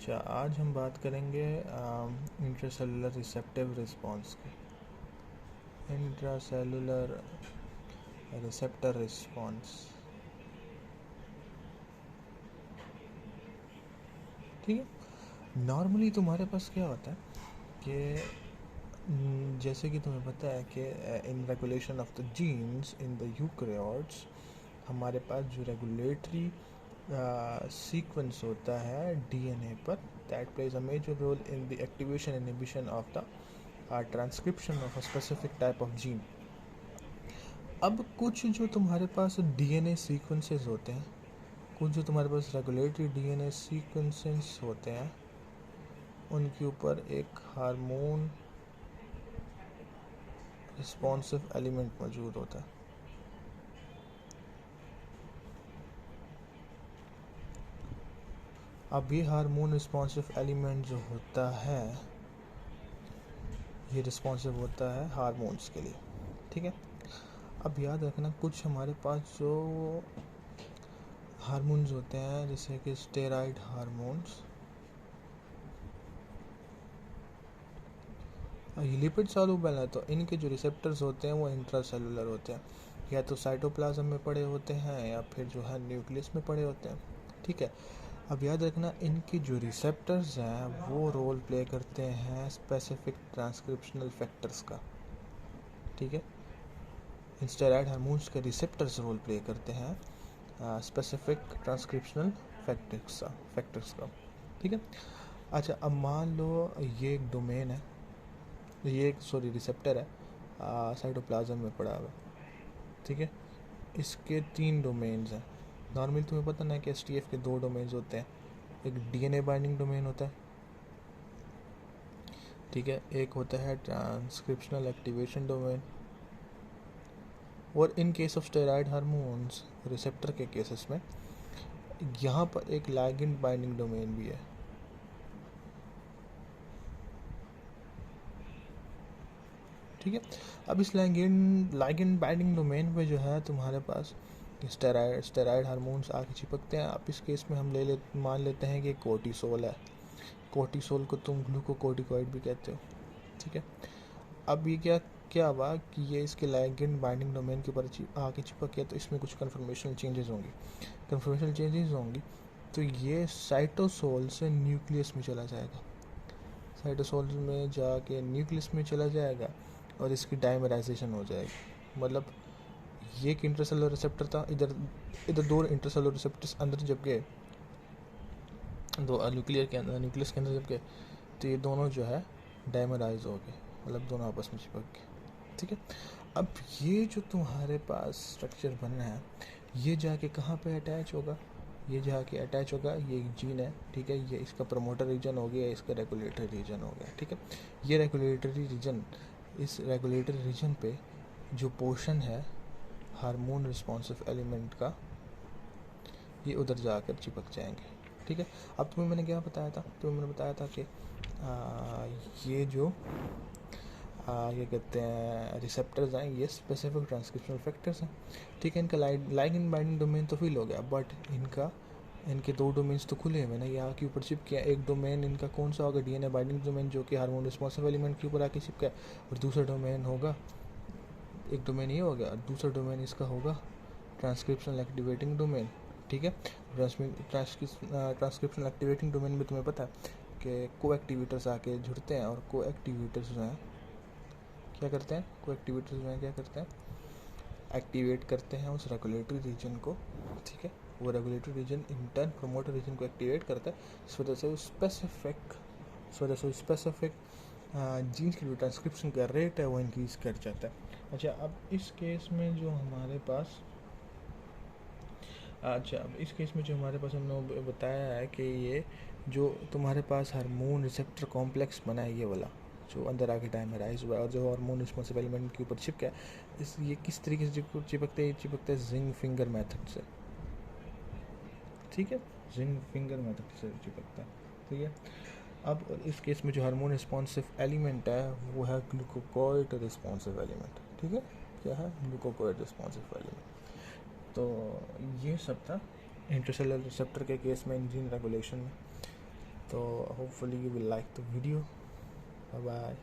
अच्छा, आज हम बात करेंगे इंट्रासेलुलर रिसेप्टिव रिस्पॉन्स की। इंट्रासेलुलर रिसेप्टर रिस्पॉन्स, ठीक है। नॉर्मली तुम्हारे पास क्या होता है कि जैसे कि तुम्हें पता है कि in regulation of the genes in the eukaryotes हमारे पास जो रेगुलेटरी सीक्वेंस होता है डीएनए पर, that plays a major role in the activation inhibition of the transcription of a specific type of gene. अब कुछ जो तुम्हारे पास डीएनए सीक्वेंसेस होते हैं, कुछ जो तुम्हारे पास रेगुलेटरी डीएनए सीक्वेंसेस होते हैं, उनके ऊपर एक हार्मोन रिस्पॉन्सिव एलिमेंट मौजूद होता है। अब ये हार्मोन रिस्पॉन्सिव एलिमेंट जो होता है, ये रिस्पॉन्सिव होता है हार्मोन्स के लिए, ठीक है। अब याद रखना, कुछ हमारे पास जो हार्मोन्स होते हैं जैसे कि स्टेरॉइड हार्मोन्स, ये लिपिड सॉल्युबल है, तो इनके जो रिसेप्टर्स होते हैं वो इंट्रासेलुलर होते हैं, या तो साइटोप्लाज्म में पड़े होते हैं या फिर जो है न्यूक्लियस में पड़े होते हैं, ठीक है। अब याद रखना, इनकी जो रिसेप्टर्स हैं वो रोल प्ले करते हैं स्पेसिफिक ट्रांसक्रिप्शनल फैक्टर्स का, ठीक है। इन स्टेरॉइड हार्मोन्स के रिसेप्टर्स रोल प्ले करते हैं स्पेसिफिक ट्रांसक्रिप्शनल फैक्टर्स का, ठीक है। अच्छा, अब मान लो ये एक डोमेन है, ये एक रिसेप्टर है, साइटोप्लाज्म में पड़ा हुआ, ठीक है। इसके 3 डोमेन्स हैं। नॉर्मली तुम्हें पता ना कि एसटीएफ के 2 डोमेन्स होते हैं, एक डीएनए बाइंडिंग डोमेन होता है, ठीक है, एक होता है ट्रांसक्रिप्शनल एक्टिवेशन डोमेन, और in case of steroid hormones receptor के केसेस में यहाँ पर एक लाइगेंड बाइंडिंग डोमेन भी है, ठीक है। अब इस लाइगेंड बाइंडिंग डोमेन पे जो है तुम्हारे पास स्टेरॉइड हार्मोन्स आके चिपकते हैं। अब इस केस में हम मान लेते हैं कि कोर्टिसोल है, कोर्टिसोल को तुम ग्लूकोकोर्टिकॉइड भी कहते हो, ठीक है। अब ये क्या क्या हुआ कि ये इसके लाइगेंड बाइंडिंग डोमेन के ऊपर आके चिपक गया, तो इसमें कुछ कन्फर्मेशनल चेंजेस होंगी, तो ये साइटोसोल से न्यूक्लियस में चला जाएगा, साइटोसोल में जाके न्यूक्लियस में चला जाएगा और इसकी डाइमराइजेशन हो जाएगी। मतलब ये एक इंट्रासेलुलर रिसेप्टर था, इधर इधर 2 इंट्रासेलुलर रिसेप्टर्स अंदर जब गए, 2 न्यूक्लियस के अंदर जब गए, तो ये दोनों जो है डाइमराइज हो गए, मतलब दोनों आपस में चिपक गए, ठीक है। अब ये जो तुम्हारे पास स्ट्रक्चर बन रहा है, ये जाके कहाँ पे अटैच होगा, ये जाके अटैच होगा, ये एक जीन है, ठीक है, ये इसका प्रमोटर रीजन हो गया, इसका रेगुलेटरी रीजन हो गया, ठीक है। ये रेगुलेटरी रीजन, इस रेगुलेटरी रीजन पे जो पोर्शन है हार्मोन रिस्पॉन्सिव एलिमेंट का, ये उधर जाकर चिपक जाएंगे, ठीक है। अब तुम्हें मैंने क्या बताया था, मैंने बताया था कि ये जो ये कहते हैं रिसेप्टर्स हैं, ये स्पेसिफिक ट्रांसक्रिप्शनल फैक्टर्स हैं, ठीक है। इनका लाइगेंड बाइंडिंग डोमेन तो फिल हो गया, बट इनके 2 डोमेन्स तो खुले हुए ना, यहाँ के ऊपर चिपके। एक डोमेन इनका कौन सा होगा, डीएनए बाइंडिंग डोमेन, जो कि हार्मोन रिस्पॉन्सिव एलिमेंट के ऊपर आके चिपका है, और दूसरा डोमेन होगा, एक डोमेन ये हो गया, और दूसरा डोमेन इसका होगा ट्रांसक्रिप्शनल एक्टिवेटिंग डोमेन, ठीक है। ट्रांसक्रिप्शनल एक्टिवेटिंग डोमेन में तुम्हें पता है कि को एक्टिवेटर्स आके जुड़ते हैं, और को एक्टिवेटर्स जो हैं क्या करते हैं, को एक्टिवेटर्स जो हैं क्या करते हैं, एक्टिवेट करते हैं उस रेगुलेटरी रीजन को, ठीक है। वो regulatory region in turn promoter region को एक्टिवेट करता है, इस वजह से स्पेसिफिक जीन्स की जो ट्रांसक्रिप्शन का रेट है वो इंक्रीज कर जाता है। अच्छा, अब इस केस में जो हमारे पास हमने बताया है कि ये जो तुम्हारे पास हार्मोन रिसेप्टर कॉम्प्लेक्स बना है, ये वाला जो अंदर आके डाइमराइज हुआ है और जो हार्मोन रिस्पॉन्सिव एलिमेंट के ऊपर चिपका है, ये किस तरीके से चिपकते हैं जिंग फिंगर मेथड से, ठीक है, जिंग फिंगर मेथड से चिपकता है, ठीक है। अब इस केस में जो हार्मोन रिस्पॉन्सिव एलिमेंट है वो है ग्लूकोकोर्ट रिस्पॉन्सिव एलिमेंट, ठीक है। क्या है, ग्लूकोकोर्ट रिस्पॉन्सिव एलिमेंट। तो ये सब था इंट्रासेलुलर रिसेप्टर के केस में, जीन रेगुलेशन में। तो hopefully you will like the video. Bye bye.